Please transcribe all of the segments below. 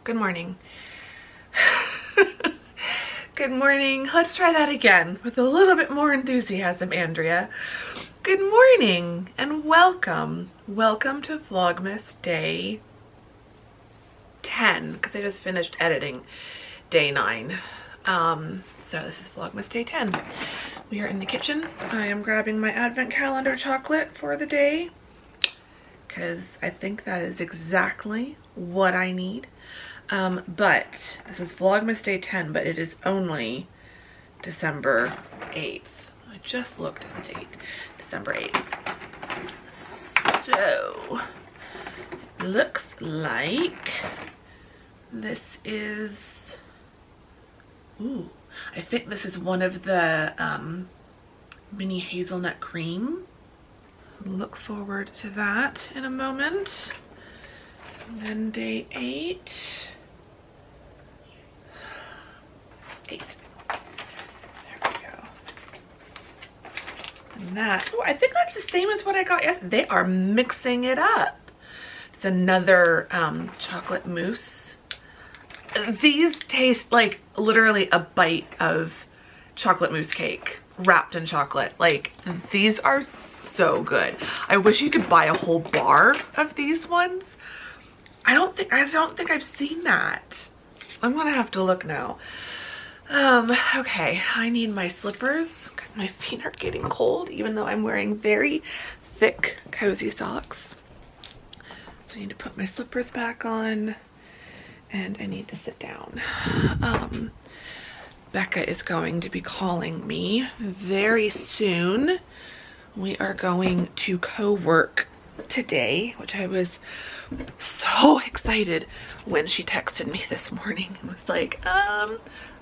Good morning. Good morning. Let's try that again with a little bit more enthusiasm, Andrea. Good morning and welcome. Welcome to Vlogmas day 10, because I just finished editing day 9. So this is Vlogmas day 10. We are in the kitchen. I am grabbing my advent calendar chocolate for the day, because I think that is exactly what I need. But this is Vlogmas day 10, but it is only December 8th. I just looked at the date, December 8th. So, looks like this is, ooh, I think this is one of the mini hazelnut cream. Look forward to that in a moment. And then day 8. 8. There we go. And that, oh, I think that's the same as what I got yesterday. They are mixing it up. It's another chocolate mousse. These taste like literally a bite of chocolate mousse cake wrapped in chocolate. Like, these are so good. I wish you could buy a whole bar of these ones. I don't think I've seen that. I'm gonna have to look now. Okay, I need my slippers because my feet are getting cold, even though I'm wearing very thick, cozy socks. So I need to put my slippers back on and I need to sit down. Becca is going to be calling me very soon. We are going to co-work today, which I was so excited when she texted me this morning and was like,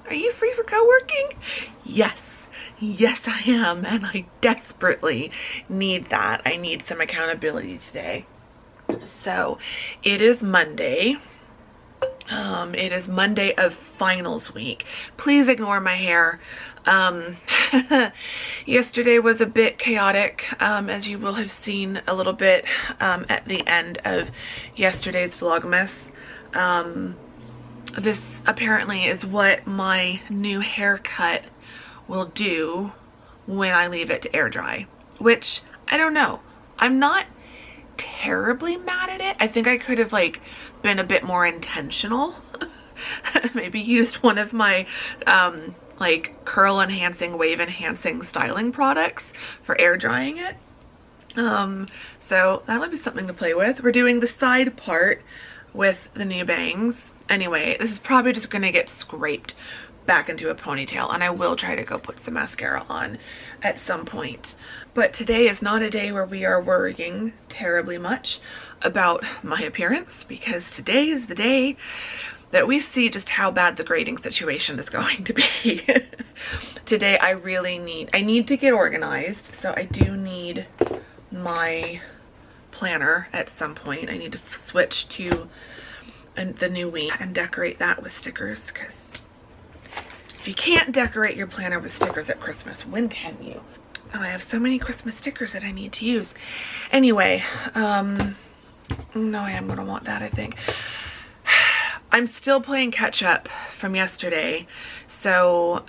are you free for co-working? Yes, I am, and I desperately need that. I need some accountability today. So it is Monday. It is Monday of finals week. Please ignore my hair. Yesterday was a bit chaotic, as you will have seen a little bit at the end of yesterday's Vlogmas. This apparently is what my new haircut will do when I leave it to air dry, which I don't know. I'm not terribly mad at it. I think I could have like been a bit more intentional. Maybe used one of my like curl enhancing, wave enhancing styling products for air drying it. So that'll be something to play with. We're doing the side part with the new bangs. Anyway, this is probably just gonna get scraped back into a ponytail, and I will try to go put some mascara on at some point. But today is not a day where we are worrying terribly much about my appearance, because today is the day that we see just how bad the grading situation is going to be. Today I need to get organized, so I do need my planner at some point. I need to switch to the new week and decorate that with stickers, because if you can't decorate your planner with stickers at Christmas, when can you? Oh, I have so many Christmas stickers that I need to use. Anyway, no, I am gonna want that, I think. I'm still playing catch up from yesterday. So,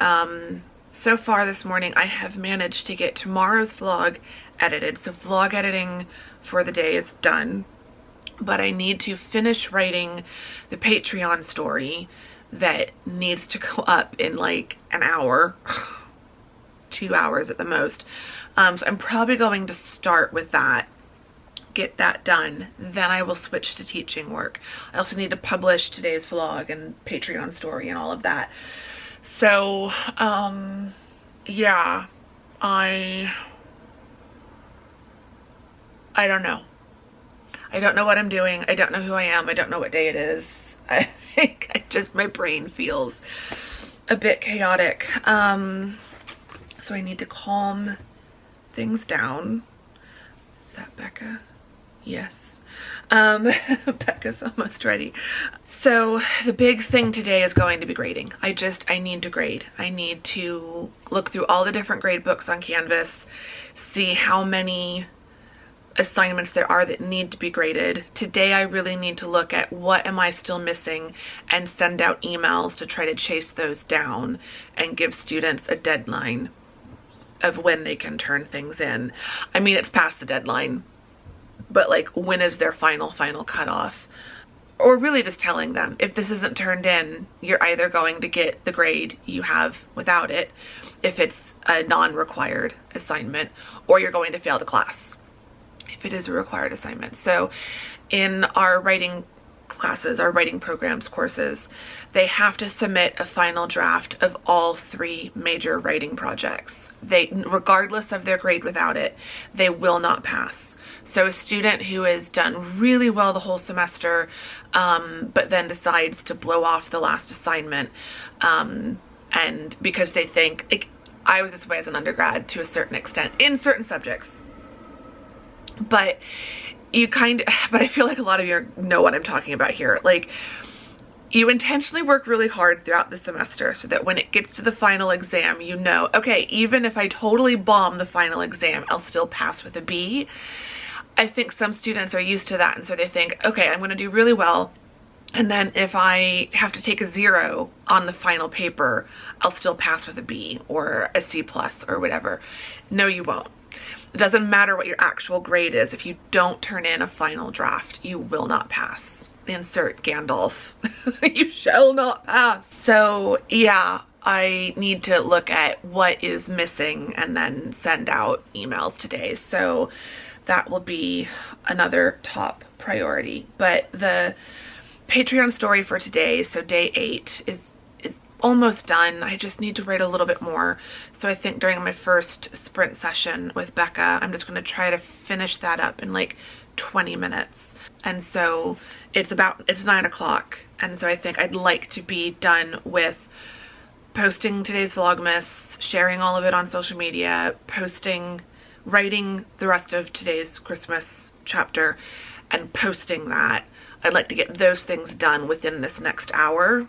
so far this morning, I have managed to get tomorrow's vlog edited. So vlog editing for the day is done, but I need to finish writing the Patreon story that needs to go up in like an hour, 2 hours at the most. So I'm probably going to start with that, get that done, then I will switch to teaching work. I also need to publish today's vlog and Patreon story and all of that. So yeah, I don't know. I don't know what I'm doing. I don't know who I am. I don't know what day it is. I think my brain feels a bit chaotic. So I need to calm things down. Is that Becca? Yes. Becca's almost ready. So the big thing today is going to be grading. I need to grade. I need to look through all the different grade books on Canvas, see how many assignments there are that need to be graded. Today I really need to look at what am I still missing and send out emails to try to chase those down and give students a deadline of when they can turn things in. I mean, it's past the deadline, but like, when is their final cutoff? Or really just telling them, if this isn't turned in, you're either going to get the grade you have without it, if it's a non-required assignment, or you're going to fail the class if it is a required assignment. So in our writing classes, our writing programs courses, they have to submit a final draft of all 3 major writing projects. They, regardless of their grade without it, they will not pass. So a student who has done really well the whole semester, but then decides to blow off the last assignment, and because they think, like, I was this way as an undergrad to a certain extent in certain subjects, but but I feel like a lot of you know what I'm talking about here. Like, you intentionally work really hard throughout the semester so that when it gets to the final exam, you know, okay, even if I totally bomb the final exam, I'll still pass with a B. I think some students are used to that, and so they think, okay, I'm going to do really well, and then if I have to take a 0 on the final paper, I'll still pass with a B or a C+ or whatever. No, you won't. It doesn't matter what your actual grade is. If you don't turn in a final draft, you will not pass. Insert Gandalf. You shall not pass. So yeah, I need to look at what is missing and then send out emails today. So that will be another top priority. But the Patreon story for today, so day 8, is almost done. I just need to write a little bit more. So I think during my first sprint session with Becca, I'm just going to try to finish that up in like 20 minutes. And so it's 9 o'clock. And so I think I'd like to be done with posting today's Vlogmas, sharing all of it on social media, writing the rest of today's Christmas chapter and posting that. I'd like to get those things done within this next hour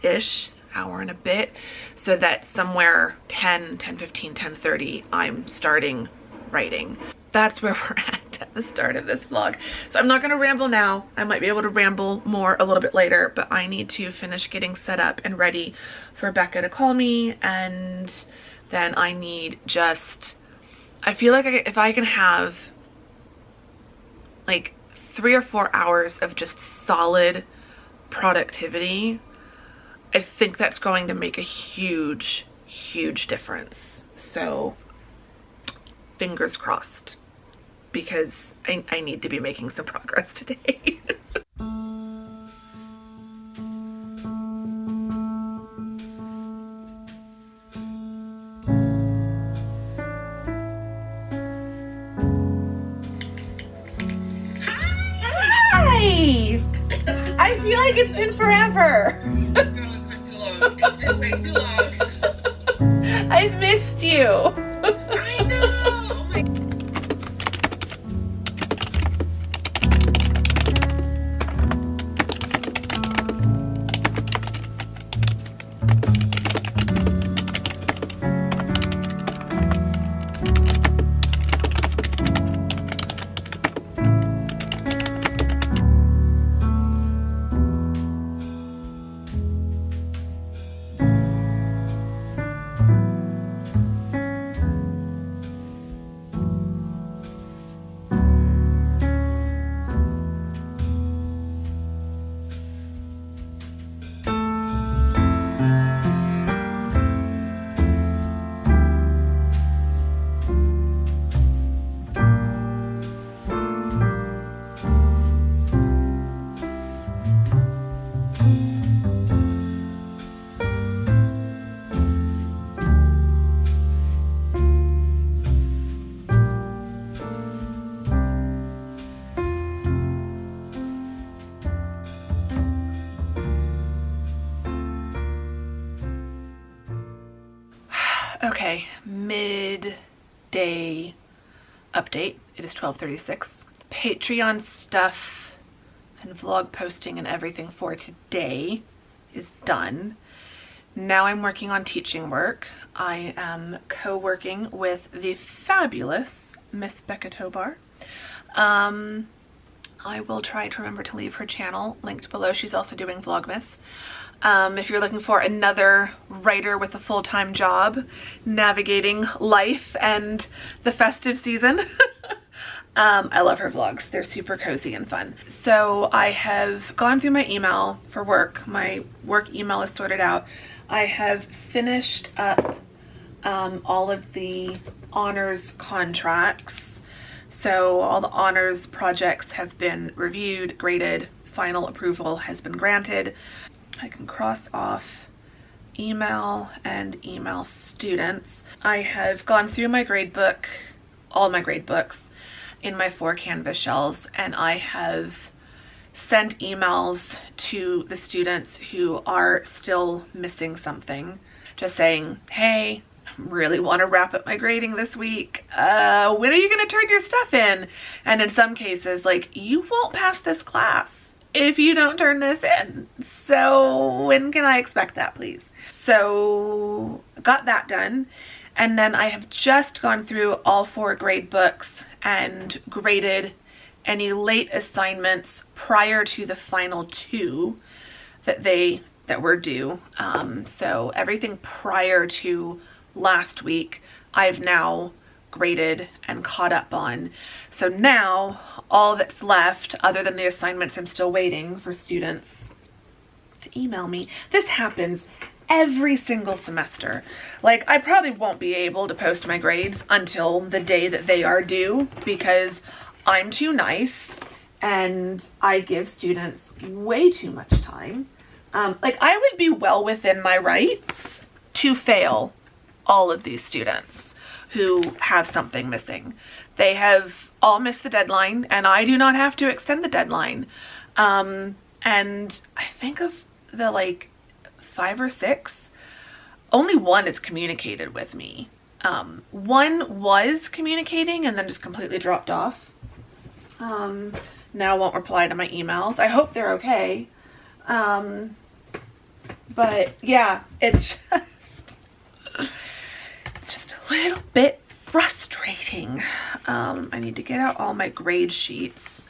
and a bit, so that somewhere 10:15, 10:30, I'm starting writing. That's where we're at the start of this vlog. So I'm not going to ramble now. I might be able to ramble more a little bit later, but I need to finish getting set up and ready for Becca to call me, and then I need I feel like if I can have like 3 or 4 hours of just solid productivity, I think that's going to make a huge, huge difference. So fingers crossed, because I need to be making some progress today. Hi! I feel like it's been forever. It's been way too long. I've missed you. I know. Oh my. Okay, midday update. It is 12:36. Patreon stuff and vlog posting and everything for today is done. Now I'm working on teaching work. I am co-working with the fabulous Miss Becca Tobar. I will try to remember to leave her channel linked below. She's also doing Vlogmas. If you're looking for another writer with a full-time job navigating life and the festive season, I love her vlogs. They're super cozy and fun. So I have gone through my email for work. My work email is sorted out. I have finished up all of the honors contracts. So all the honors projects have been reviewed, graded, final approval has been granted. I can cross off email and email students. I have gone through my grade book, all my grade books in my 4 Canvas shells, and I have sent emails to the students who are still missing something, just saying, hey, really want to wrap up my grading this week. When are you going to turn your stuff in? And in some cases, like, you won't pass this class if you don't turn this in. So when can I expect that, please? So got that done. And then I have just gone through all 4 grade books and graded any late assignments prior to the final 2 that were due. So everything prior to last week I've now graded and caught up on. So now all that's left, other than the assignments, I'm still waiting for students to email me. This happens every single semester. Like, I probably won't be able to post my grades until the day that they are due because I'm too nice and I give students way too much time. Like, I would be well within my rights to fail all of these students who have something missing. They have all missed the deadline and I do not have to extend the deadline. And I think of the like 5 or 6, only 1 is communicated with me. 1 was communicating and then just completely dropped off. Now won't reply to my emails. I hope they're okay. But yeah, it's just a little bit frustrating. I need to get out all my grade sheets,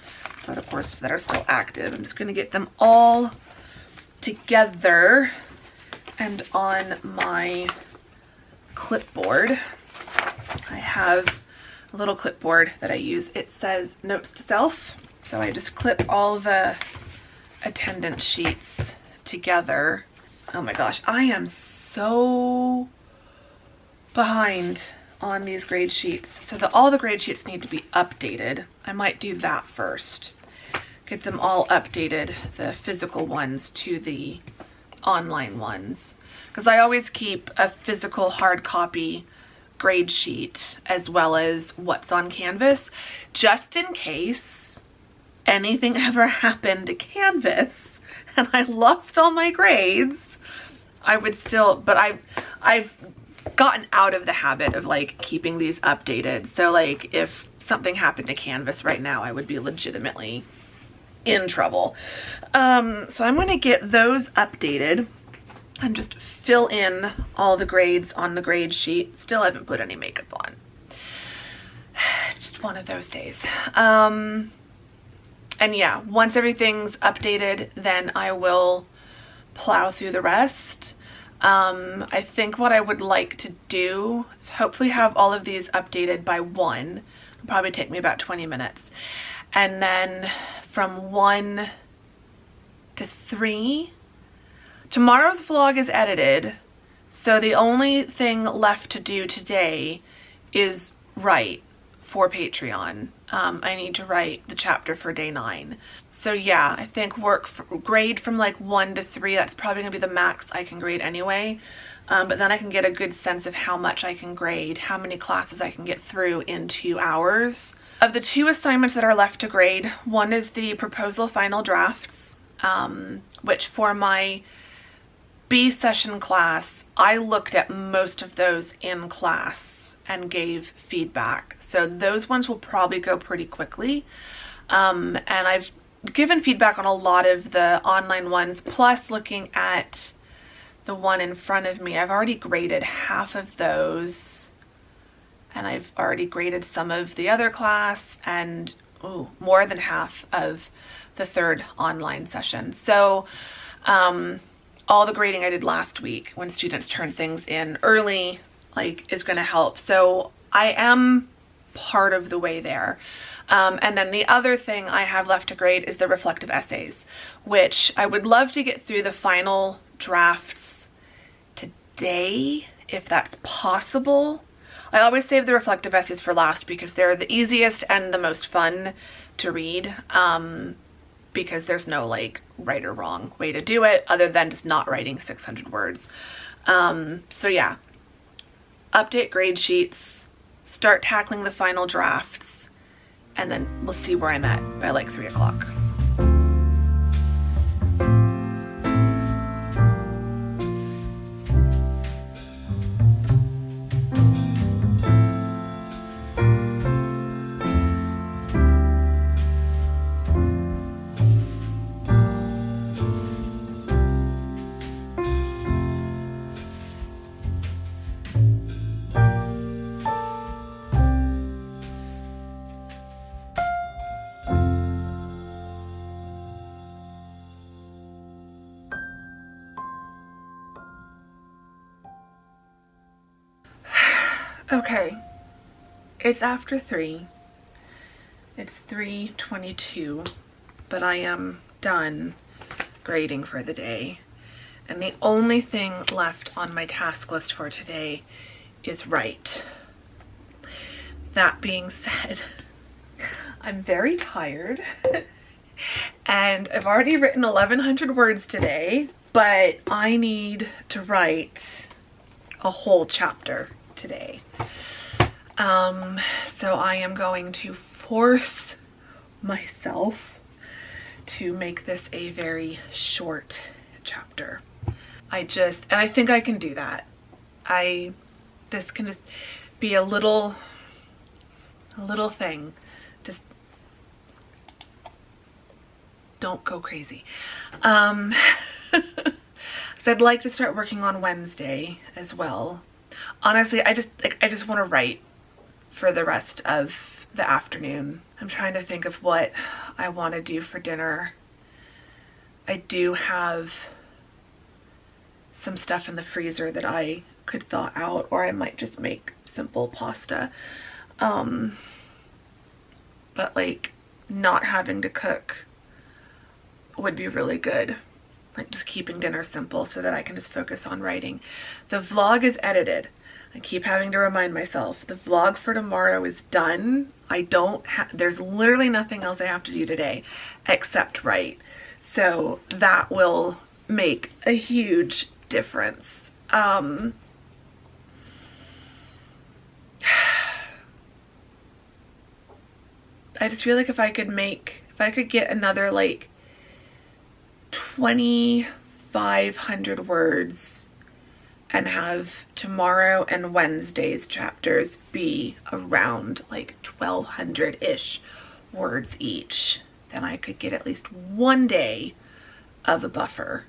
but of course that are still active. I'm just gonna get them all together and on my clipboard. I have a little clipboard that I use. It says notes to self. So I just clip all the attendance sheets together. Oh my gosh, I am so behind on these grade sheets. So all the grade sheets need to be updated. I might do that first. Get them all updated, the physical ones to the online ones. Because I always keep a physical hard copy grade sheet as well as what's on Canvas, just in case anything ever happened to Canvas and I lost all my grades. I would still, but I've gotten out of the habit of like keeping these updated. So like if something happened to Canvas right now, I would be legitimately in trouble. So I'm going to get those updated and just fill in all the grades on the grade sheet. Still haven't put any makeup on. Just one of those days. And yeah, once everything's updated, then I will plow through the rest. I think what I would like to do is hopefully have all of these updated by 1. It'll probably take me about 20 minutes. And then from 1 to 3, tomorrow's vlog is edited. So the only thing left to do today is write for Patreon. I need to write the chapter for day 9. So yeah, I think grade from like 1 to 3, that's probably gonna be the max I can grade anyway. But then I can get a good sense of how much I can grade, how many classes I can get through in 2 hours. Of the 2 assignments that are left to grade, one is the proposal final drafts, which for my B session class, I looked at most of those in class and gave feedback. So those ones will probably go pretty quickly. And I've given feedback on a lot of the online ones, plus looking at the one in front of me. I've already graded half of those, and I've already graded some of the other class, and more than half of the third online session. So all the grading I did last week when students turned things in early, like, is going to help. So I am part of the way there. And then the other thing I have left to grade is the reflective essays, which I would love to get through the final drafts today, if that's possible. I always save the reflective essays for last because they're the easiest and the most fun to read, because there's no like right or wrong way to do it other than just not writing 600 words. So yeah, update grade sheets, start tackling the final drafts, and then we'll see where I'm at by like 3 o'clock. Okay, it's after 3. It's 3:22, but I am done grading for the day. And the only thing left on my task list for today is write. That being said, I'm very tired and I've already written 1,100 words today, but I need to write a whole chapter today. So I am going to force myself to make this a very short chapter. And I think I can do that. This can just be a little thing. Just don't go crazy. So I'd like to start working on Wednesday as well. Honestly, I just want to write for the rest of the afternoon. I'm trying to think of what I want to do for dinner. I do have some stuff in the freezer that I could thaw out, or I might just make simple pasta. But like not having to cook would be really good. Like just keeping dinner simple so that I can just focus on writing. The vlog is edited. I keep having to remind myself, the vlog for tomorrow is done. There's literally nothing else I have to do today except write. So that will make a huge difference. I just feel like if I could get another like 2,500 words and have tomorrow and Wednesday's chapters be around like 1,200-ish words each, then I could get at least one day of a buffer.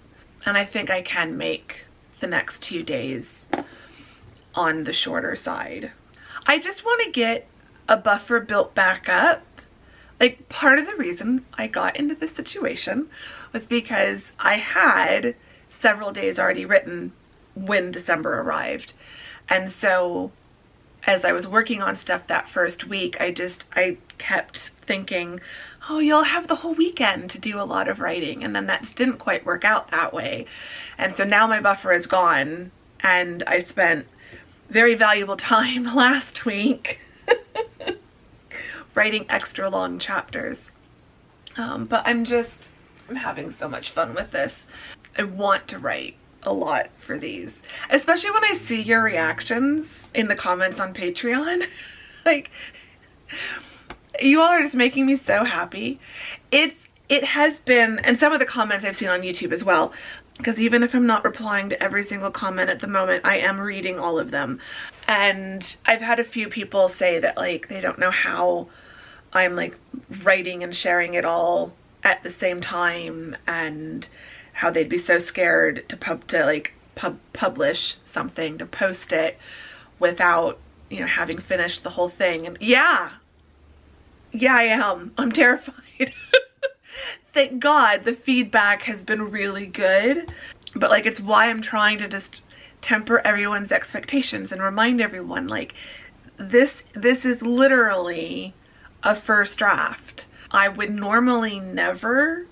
And I think I can make the next 2 days on the shorter side. I just want to get a buffer built back up. Like, part of the reason I got into this situation was because I had several days already written when December arrived. And so as I was working on stuff that first week, I kept thinking, oh, you'll have the whole weekend to do a lot of writing. And then that just didn't quite work out that way. And so now my buffer is gone, and I spent very valuable time last week writing extra long chapters. But I'm having so much fun with this. I want to write a lot for these, especially when I see your reactions in the comments on Patreon. Like, you all are just making me so happy. It has been, and some of the comments I've seen on YouTube as well, because even if I'm not replying to every single comment at the moment, I am reading all of them. And I've had a few people say that like they don't know how I'm like writing and sharing it all at the same time, and how they'd be so scared to publish something, to post it without, you know, having finished the whole thing. And yeah, Yeah, I am. I'm terrified. Thank God the feedback has been really good, but like it's why I'm trying to just temper everyone's expectations and remind everyone like this is literally a first draft. I would normally never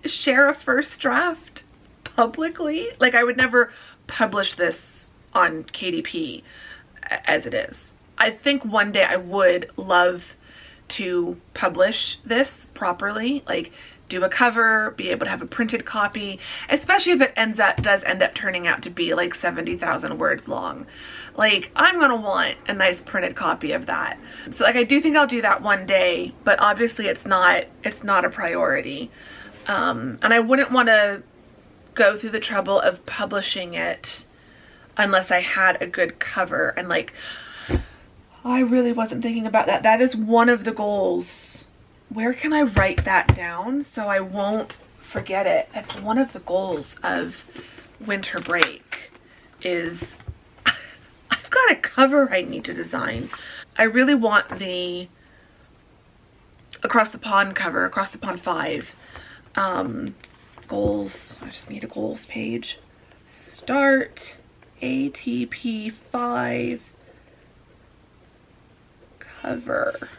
share a first draft publicly. Like I would never publish this on KDP as it is. I think one day I would love to publish this properly, like do a cover, be able to have a printed copy, especially if it does end up turning out to be like 70,000 words long. Like I'm gonna want a nice printed copy of that. So like I do think I'll do that one day, but obviously it's not a priority. And I wouldn't want to go through the trouble of publishing it unless I had a good cover. And like I really wasn't thinking about that. That is one of the goals. Where can I write that down so I won't forget it? That's one of the goals of winter break is I've got a cover I need to design. I really want the Across the Pond cover, Across the Pond 5. Goals, I just need a goals page. Start ATP 5 cover.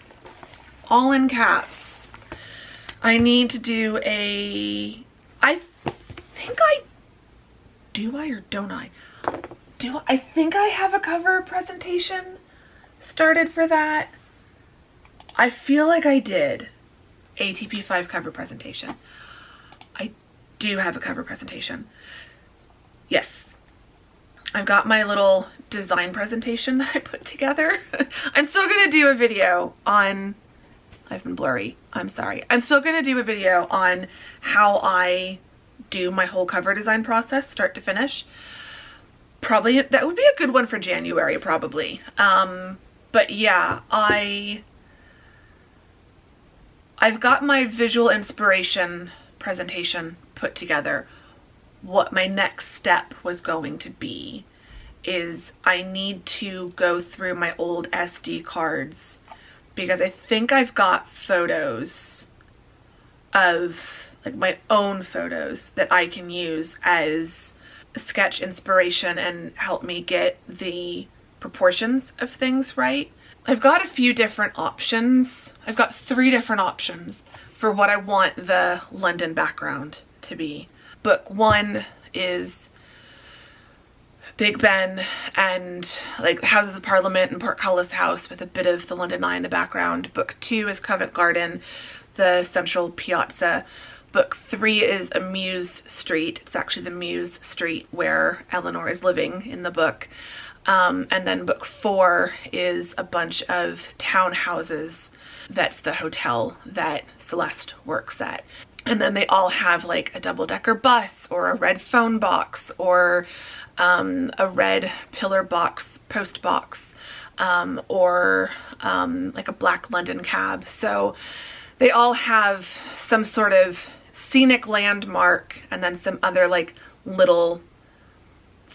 All in caps. I need to do a, I think do I or don't I? I think I have a cover presentation started for that. I feel like I did. ATP 5 cover presentation. I do have a cover presentation. Yes. I've got my little design presentation that I put together. I'm still gonna do a video on, I've been blurry, I'm sorry. I'm still gonna do a video on how I do my whole cover design process, start to finish. Probably, that would be a good one for January, probably. But yeah, I've got my visual inspiration presentation put together. What my next step was going to be is I need to go through my old SD cards because I think I've got photos of like my own photos that I can use as sketch inspiration and help me get the proportions of things right. I've got a few different options. I've got 3 different options for what I want the London background to be. Book 1 is Big Ben and like the Houses of Parliament and Portcullis House with a bit of the London Eye in the background. Book 2 is Covent Garden, the central piazza. Book 3 is a Muse Street. It's actually the Muse Street where Eleanor is living in the book. And then book 4 is a bunch of townhouses. That's the hotel that Celeste works at. And then they all have like a double-decker bus or a red phone box or a red pillar box, post box, or like a black London cab. So they all have some sort of scenic landmark and then some other like little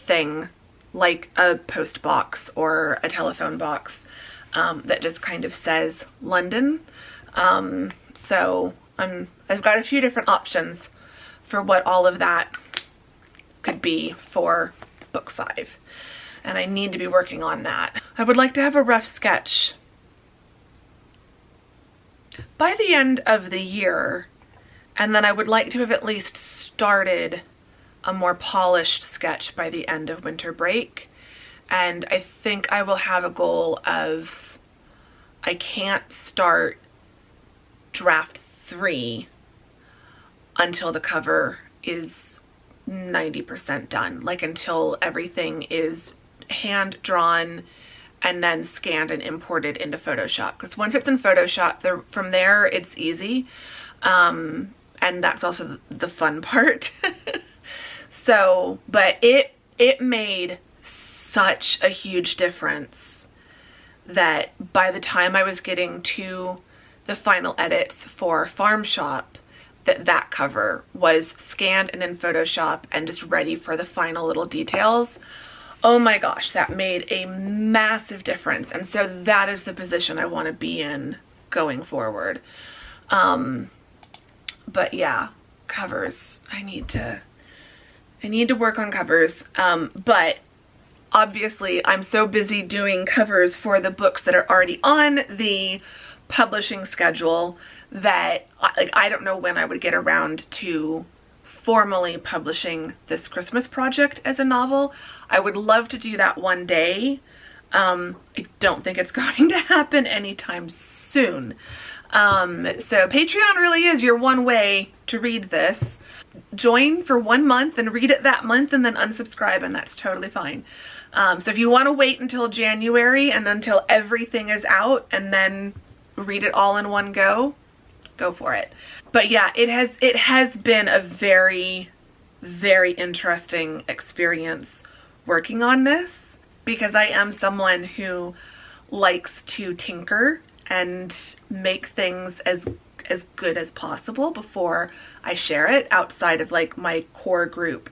thing like a post box or a telephone box that just kind of says London. So I've got a few different options for what all of that could be for book 5. And I need to be working on that. I would like to have a rough sketch by the end of the year, and then I would like to have at least started a more polished sketch by the end of winter break. And I think I will have a goal of I can't start draft 3 until the cover is 90% done, like until everything is hand drawn and then scanned and imported into Photoshop. Because once it's in Photoshop, from there it's easy, and that's also the fun part. So, but it made such a huge difference that by the time I was getting to the final edits for Farm Shop, that cover was scanned and in Photoshop and just ready for the final little details. Oh my gosh, that made a massive difference. And so that is the position I want to be in going forward. But yeah, covers. I need to work on covers. But obviously I'm so busy doing covers for the books that are already on the publishing schedule that I don't know when I would get around to formally publishing this Christmas project as a novel. I would love to do that one day. I don't think it's going to happen anytime soon. So Patreon really is your one way to read this. Join for 1 month and read it that month and then unsubscribe, and that's totally fine. So if you want to wait until January and until everything is out and then read it all in one go for it. But yeah, it has been a very, very interesting experience working on this, because I am someone who likes to tinker and make things as good as possible before I share it outside of like my core group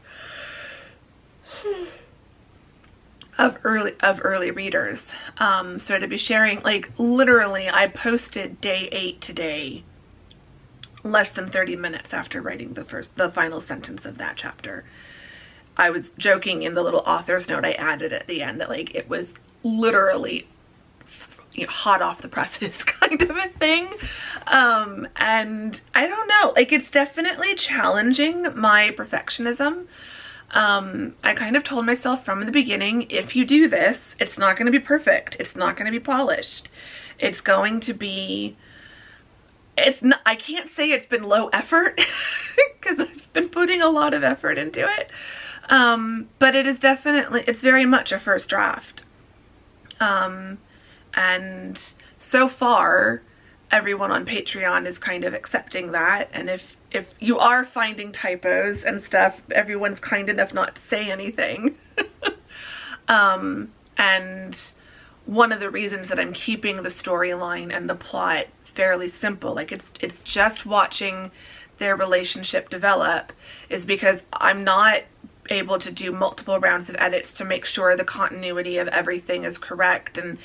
of early readers. So to be sharing, like, literally I posted day 8 today, less than 30 minutes after writing the final sentence of that chapter. I was joking in the little author's note I added at the end that like it was literally, you know, hot off the presses kind of a thing. And I don't know, like, it's definitely challenging my perfectionism. I kind of told myself from the beginning, if you do this, it's not going to be perfect. It's not going to be polished. It's going to be, it's not, I can't say it's been low effort because I've been putting a lot of effort into it. But it is definitely, it's very much a first draft. And so far, everyone on Patreon is kind of accepting that. And if you are finding typos and stuff, everyone's kind enough not to say anything. And one of the reasons that I'm keeping the storyline and the plot fairly simple, like it's just watching their relationship develop, is because I'm not able to do multiple rounds of edits to make sure the continuity of everything is correct. And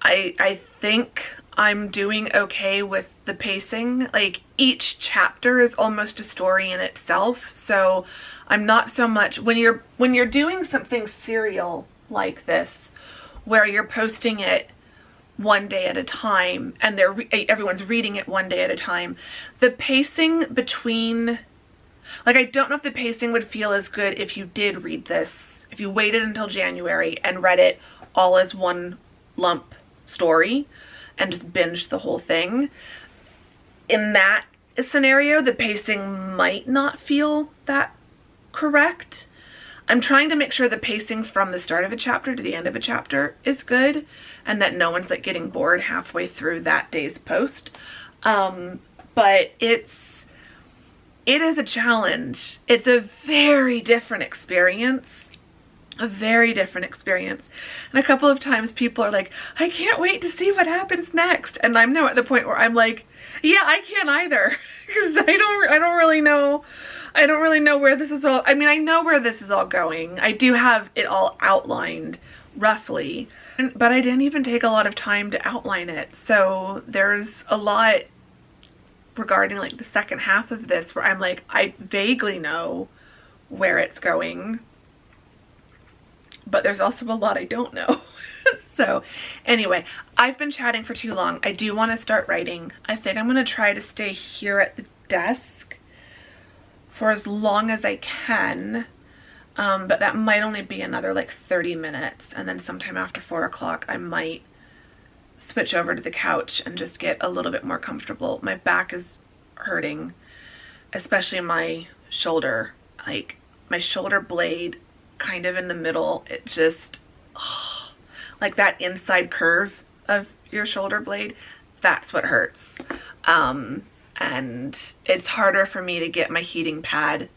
I think I'm doing okay with the pacing. Like, each chapter is almost a story in itself, so I'm not so much, when you're doing something serial like this, where you're posting it one day at a time and everyone's reading it one day at a time, the pacing between, like, I don't know if the pacing would feel as good if you did read this, if you waited until January and read it all as one lump story and just binged the whole thing. In that scenario, the pacing might not feel that correct. I'm trying to make sure the pacing from the start of a chapter to the end of a chapter is good, and that no one's like getting bored halfway through that day's post. But it is a challenge. It's a very different experience. A very different experience. And a couple of times people are like, I can't wait to see what happens next. And I'm now at the point where I'm like, yeah, I can't either. Because I don't really know where this is all, I mean, I know where this is all going. I do have it all outlined roughly, but I didn't even take a lot of time to outline it. So there's a lot regarding like the second half of this where I'm like, I vaguely know where it's going, but there's also a lot I don't know. So anyway, I've been chatting for too long. I do want to start writing. I think I'm going to try to stay here at the desk for as long as I can. But that might only be another like 30 minutes. And then sometime after 4 o'clock, I might switch over to the couch and just get a little bit more comfortable. My back is hurting, especially my shoulder. Like, my shoulder blade kind of in the middle, it just, like that inside curve of your shoulder blade, that's what hurts. And it's harder for me to get my heating pad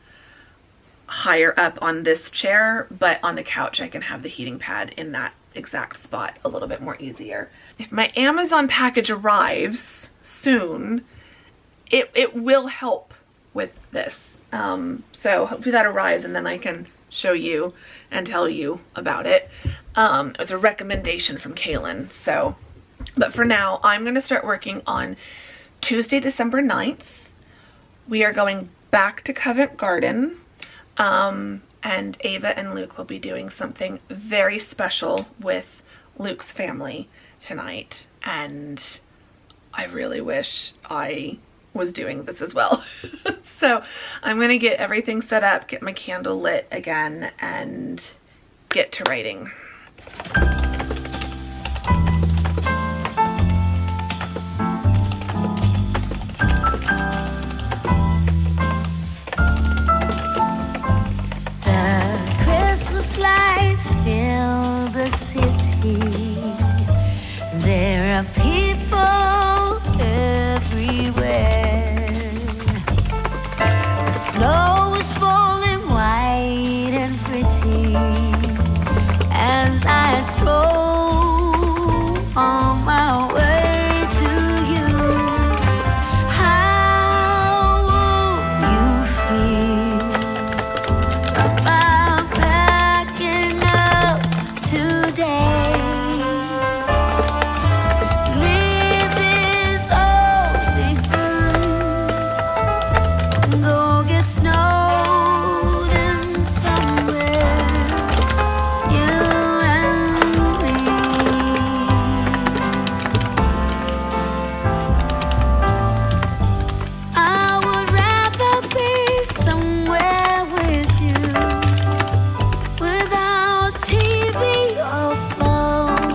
higher up on this chair, but on the couch I can have the heating pad in that exact spot a little bit more easier. If my Amazon package arrives soon, it will help with this. So hopefully that arrives and then I can show you and tell you about it. It was a recommendation from Kaylin, so But for now, I'm going to start working on Tuesday, December 9th. We are going back to Covent Garden. And Ava and Luke will be doing something very special with Luke's family tonight. And I really wish I was doing this as well. So I'm going to get everything set up, get my candle lit again, and get to writing. Christmas lights fill the city. There are people everywhere. The snow is falling white and pretty as I stroll on my way to you. How will you feel about packing up today? Leave this all behind. Go get snowed in somewhere. You and me. I would rather be somewhere with you, without TV or phone.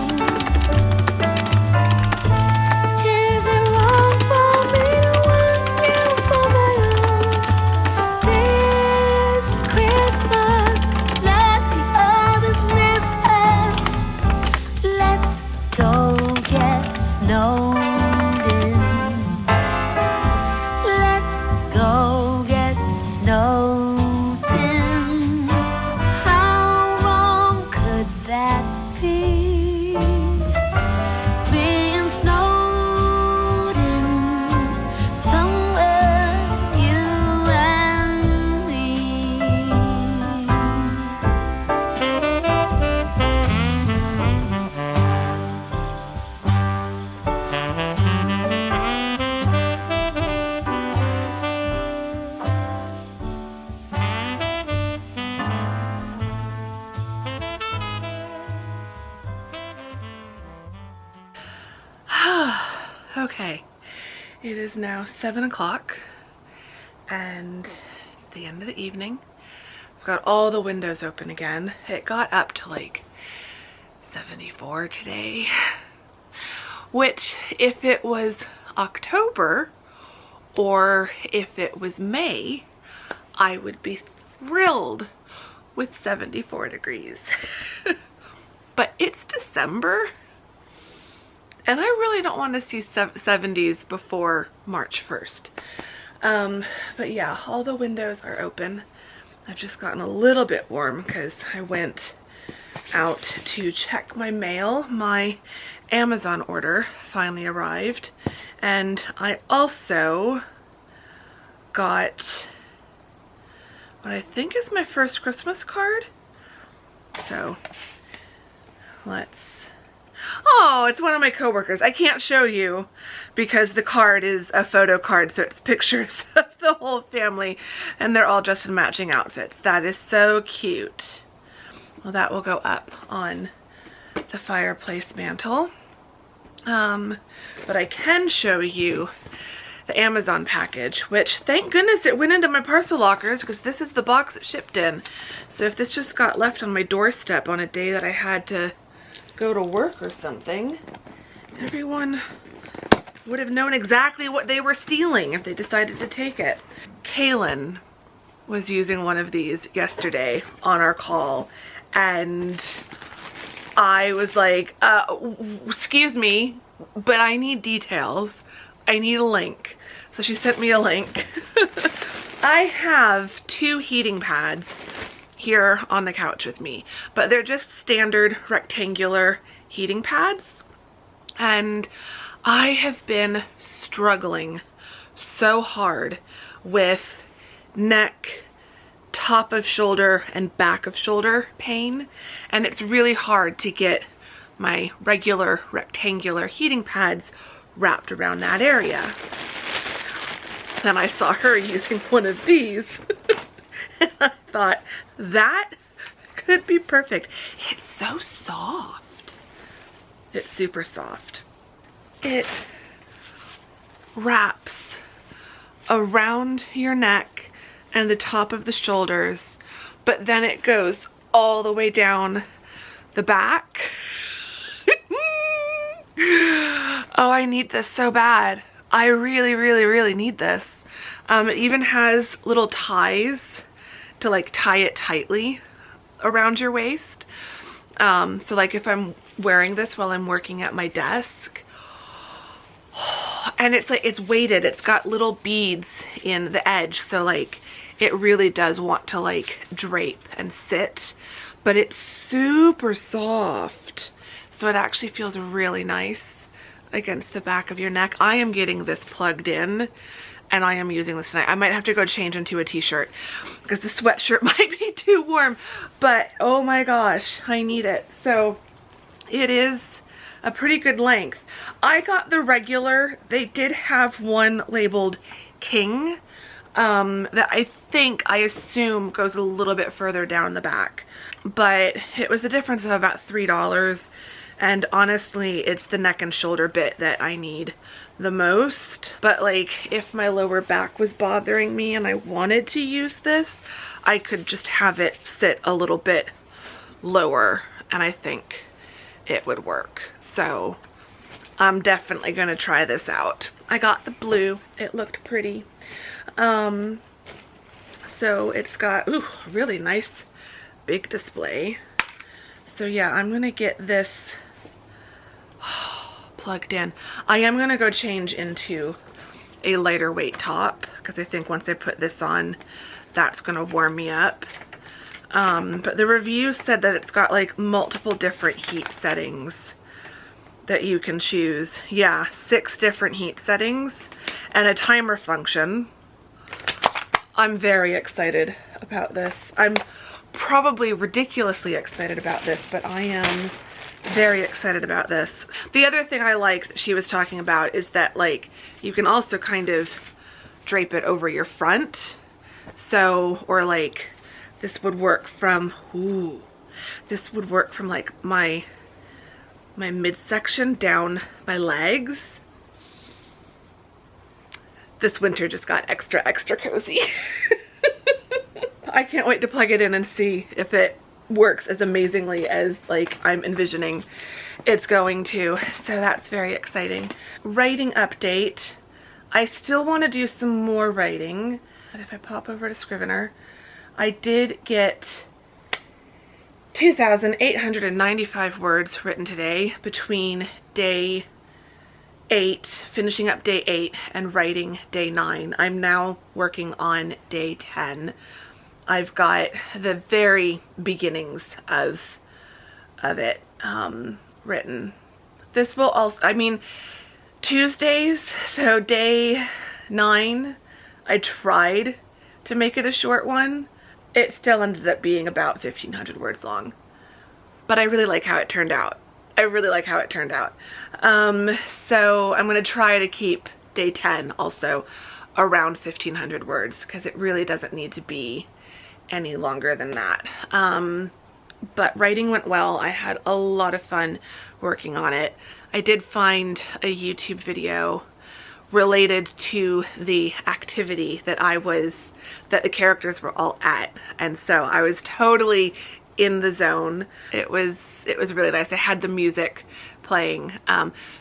Is it wrong for me to want you for my own? This Christmas, let the others miss us. Let's go get snowed in. Let's go get snowed in. How wrong could that be? Being snowed in somewhere, you and me. Okay, it is now 7 o'clock and it's the end of the evening. I've got all the windows open again. It got up to like 74 today, which if it was October or if it was May, I would be thrilled with 74 degrees. But it's December. And I really don't want to see 70s before March 1st. But yeah, all the windows are open. I've just gotten a little bit warm because I went out to check my mail. My Amazon order finally arrived. And I also got what I think is my first Christmas card. So let's... Oh, it's one of my coworkers. I can't show you because the card is a photo card, so it's pictures of the whole family and they're all dressed in matching outfits. That is so cute. Well, that will go up on the fireplace mantle. But I can show you the Amazon package, which thank goodness it went into my parcel lockers because this is the box it shipped in. So if this just got left on my doorstep on a day that I had to go to work or something, everyone would have known exactly what they were stealing if they decided to take it. Kaylin was using one of these yesterday on our call and I was like, excuse me, but I need details. I need a link. So she sent me a link. I have 2 heating pads here on the couch with me, but they're just standard rectangular heating pads. And I have been struggling so hard with neck, top of shoulder, and back of shoulder pain. And it's really hard to get my regular rectangular heating pads wrapped around that area. Then I saw her using one of these and I thought that could be perfect. It's so soft. It's super soft. It wraps around your neck and the top of the shoulders, but then it goes all the way down the back. Oh, I need this so bad. I really, really, really need this. It even has little ties to like tie it tightly around your waist. So like if I'm wearing this while I'm working at my desk, and it's like, it's weighted, it's got little beads in the edge, so like it really does want to like drape and sit, but it's super soft, so it actually feels really nice against the back of your neck. I am getting this plugged in and I am using this tonight. I might have to go change into a t-shirt because the sweatshirt might be too warm, but oh my gosh, I need it. So it is a pretty good length. I got the regular. They did have one labeled King that I assume goes a little bit further down the back, but it was a difference of about $3. And honestly, it's the neck and shoulder bit that I need the most. But like, if my lower back was bothering me and I wanted to use this, I could just have it sit a little bit lower and I think it would work. So I'm definitely gonna try this out. I got the blue. It looked pretty. So it's got, ooh, really nice big display. So yeah, I'm gonna get this plugged in. I am gonna go change into a lighter weight top because I think once I put this on, that's gonna warm me up. But the review said that it's got like multiple different heat settings that you can choose. Yeah, 6 different heat settings and a timer function. I'm very excited about this. I'm probably ridiculously excited about this, but I am very excited about this. The other thing I like that she was talking about is that like you can also kind of drape it over your front. So, or like this would work from, ooh, this would work from like my midsection down my legs. This winter just got extra cozy. I can't wait to plug it in and see if it works as amazingly as like I'm envisioning it's going to. So that's very exciting. Writing update. I still want to do some more writing, but if I pop over to Scrivener, I did get 2,895 words written today between day 8, finishing up day 8 and writing day 9. I'm now working on day 10. I've got the very beginnings of it written. This will also, I mean, Tuesdays, so day 9, I tried to make it a short one. It still ended up being about 1,500 words long, but I really like how it turned out. I really like how it turned out. So I'm gonna try to keep day 10 also around 1,500 words because it really doesn't need to be any longer than that. But writing went well. I had a lot of fun working on it. I did find a YouTube video related to the activity that that the characters were all at, and so I was totally in the zone. It was really nice. I had the music playing.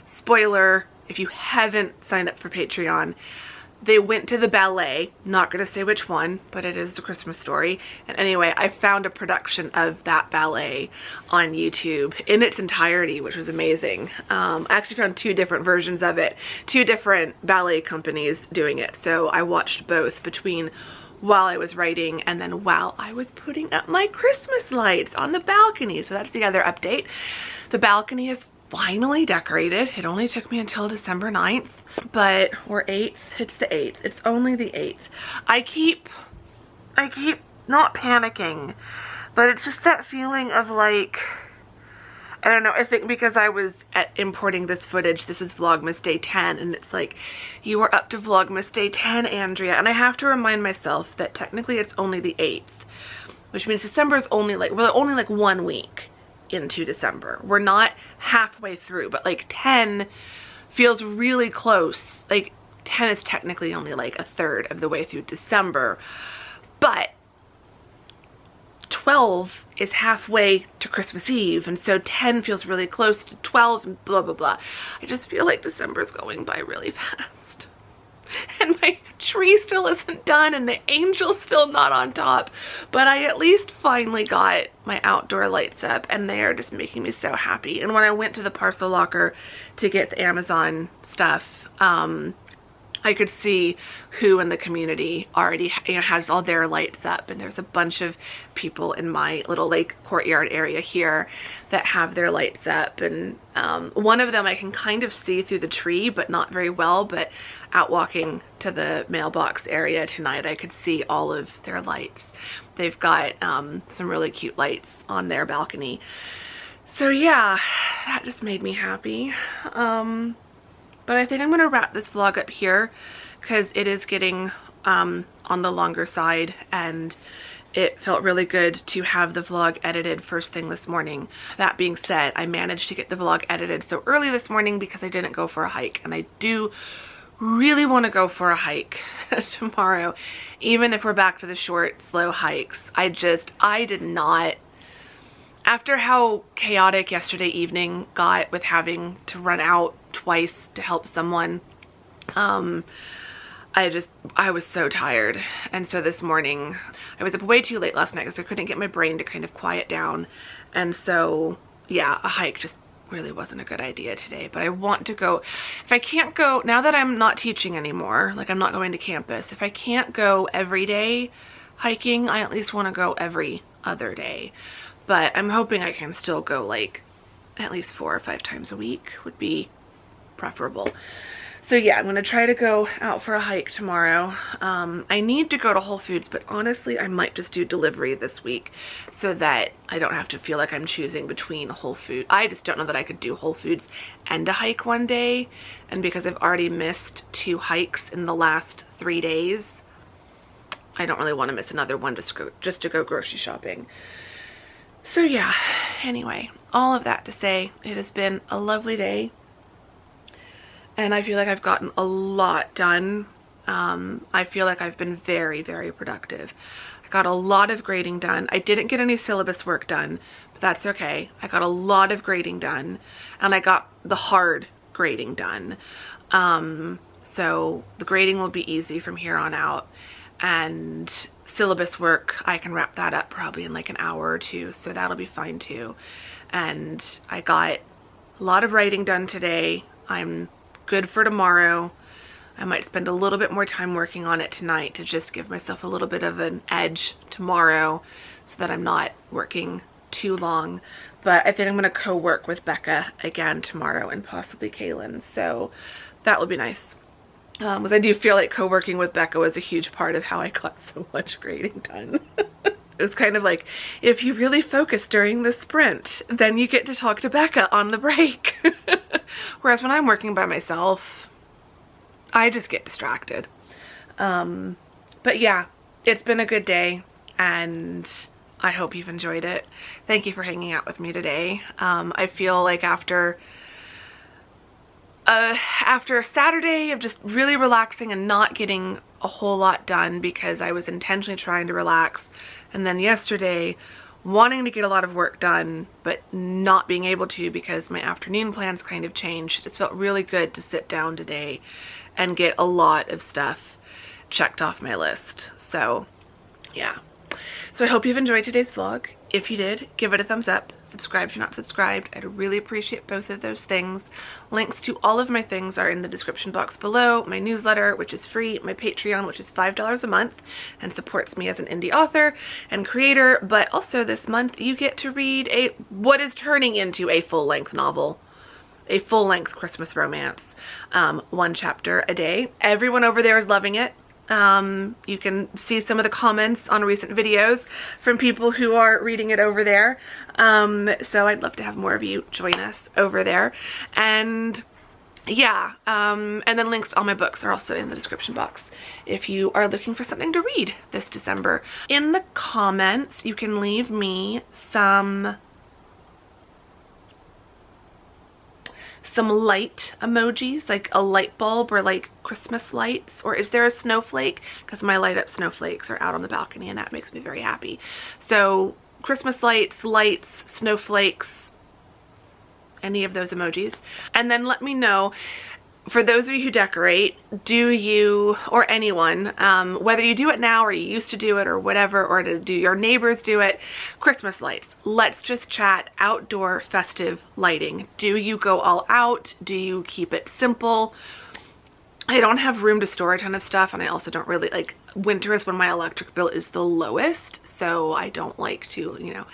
Spoiler, if you haven't signed up for Patreon, they went to the ballet, not gonna say which one, but it is A Christmas Story. And anyway, I found a production of that ballet on YouTube in its entirety, which was amazing. I actually found 2 different versions of it, 2 different ballet companies doing it. So I watched both between while I was writing and then while I was putting up my Christmas lights on the balcony. So that's the other update. The balcony is finally decorated. It only took me until December 9th, but or 8th. It's the 8th. It's only the 8th. I keep not panicking, but it's just that feeling of like, I don't know, I think because I was importing this footage, this is Vlogmas day 10, and it's like, you are up to Vlogmas day 10, Andrea, and I have to remind myself that technically it's only the 8th, which means December is only like, we're only like 1 week into December. We're not halfway through, but like 10 feels really close. Like 10 is technically only like a third of the way through December, but 12 is halfway to Christmas Eve, and so 10 feels really close to 12 and blah blah blah. I just feel like December's going by really fast. And my tree still isn't done and the angel's still not on top, but I at least finally got my outdoor lights up and they are just making me so happy. And when I went to the parcel locker to get the Amazon stuff, I could see who in the community already has all their lights up, and there's a bunch of people in my little like courtyard area here that have their lights up, and one of them I can kind of see through the tree but not very well, but out walking to the mailbox area tonight I could see all of their lights. They've got some really cute lights on their balcony, so yeah, that just made me happy. But I think I'm going to wrap this vlog up here because it is getting on the longer side, and it felt really good to have the vlog edited first thing this morning. That being said, I managed to get the vlog edited so early this morning because I didn't go for a hike, and I do really want to go for a hike tomorrow, even if we're back to the short, slow hikes. I did not, after how chaotic yesterday evening got with having to run out twice to help someone, I was so tired. And so this morning, I was up way too late last night because I couldn't get my brain to kind of quiet down. And so, yeah, a hike just really wasn't a good idea today. But I want to go, if I can't go, now that I'm not teaching anymore, like I'm not going to campus, if I can't go every day hiking, I at least want to go every other day. But I'm hoping I can still go like at least 4 or 5 times a week would be preferable. So yeah, I'm gonna try to go out for a hike tomorrow. I need to go to Whole Foods, but honestly I might just do delivery this week so that I don't have to feel like I'm choosing between Whole Foods. I just don't know that I could do Whole Foods and a hike one day, and because I've already missed 2 hikes in the last 3 days, I don't really want to miss another one just to go grocery shopping. So yeah, anyway, all of that to say, it has been a lovely day. And I feel like I've gotten a lot done. I feel like I've been very, very productive. I got a lot of grading done. I didn't get any syllabus work done, but that's okay. I got a lot of grading done, and I got the hard grading done. So the grading will be easy from here on out. And syllabus work, I can wrap that up probably in like an hour or 2, so that'll be fine too. And I got a lot of writing done today. I'm good for tomorrow. I might spend a little bit more time working on it tonight to just give myself a little bit of an edge tomorrow so that I'm not working too long. But I think I'm going to co-work with Becca again tomorrow, and possibly Kaylin, so that will be nice. Because I do feel like co-working with Becca was a huge part of how I got so much grading done. It was kind of like, if you really focus during the sprint, then you get to talk to Becca on the break. Whereas when I'm working by myself, I just get distracted. But yeah, it's been a good day, and I hope you've enjoyed it. Thank you for hanging out with me today. I feel like after a Saturday of just really relaxing and not getting a whole lot done because I was intentionally trying to relax, and then yesterday wanting to get a lot of work done but not being able to because my afternoon plans kind of changed, it just felt really good to sit down today and get a lot of stuff checked off my list. So yeah, so I hope you've enjoyed today's vlog. If you did, give it a thumbs up. Subscribe if you're not subscribed. I'd really appreciate both of those things. Links to all of my things are in the description box below. My newsletter, which is free, my Patreon, which is $5 a month and supports me as an indie author and creator. But also this month you get to read what is turning into a full-length novel, a full-length Christmas romance, 1 chapter a day. Everyone over there is loving it. You can see some of the comments on recent videos from people who are reading it over there. So I'd love to have more of you join us over there. And yeah, and then links to all my books are also in the description box if you are looking for something to read this December. In the comments, you can leave me some light emojis, like a light bulb or like Christmas lights, or is there a snowflake? Because my light up snowflakes are out on the balcony and that makes me very happy. So Christmas lights, snowflakes, any of those emojis. And then let me know, for those of you who decorate, do you, or anyone, whether you do it now or you used to do it or whatever, or do your neighbors do it, Christmas lights. Let's just chat outdoor festive lighting. Do you go all out? Do you keep it simple? I don't have room to store a ton of stuff, and I also don't really like, winter is when my electric bill is the lowest, so I don't like to, you know,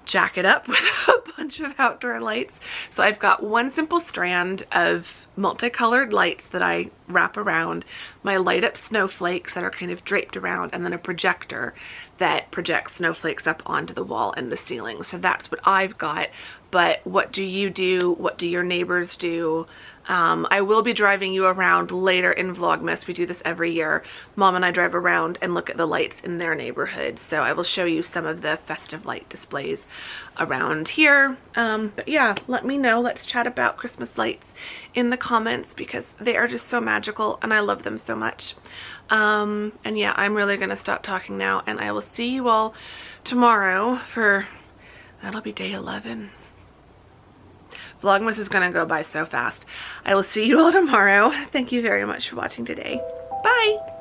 jack it up with a bunch of outdoor lights. So I've got one simple strand of multicolored lights that I wrap around, my light up snowflakes that are kind of draped around, and then a projector that projects snowflakes up onto the wall and the ceiling. So that's what I've got. But what do you do? What do your neighbors do? I will be driving you around later in Vlogmas. We do this every year. Mom and I drive around and look at the lights in their neighborhood. So I will show you some of the festive light displays around here. But yeah, let me know. Let's chat about Christmas lights in the comments because they are just so magical and I love them so much. And yeah, I'm really gonna stop talking now, and I will see you all tomorrow for, that'll be day 11. Vlogmas is gonna go by so fast. I will see you all tomorrow. Thank you very much for watching today. Bye!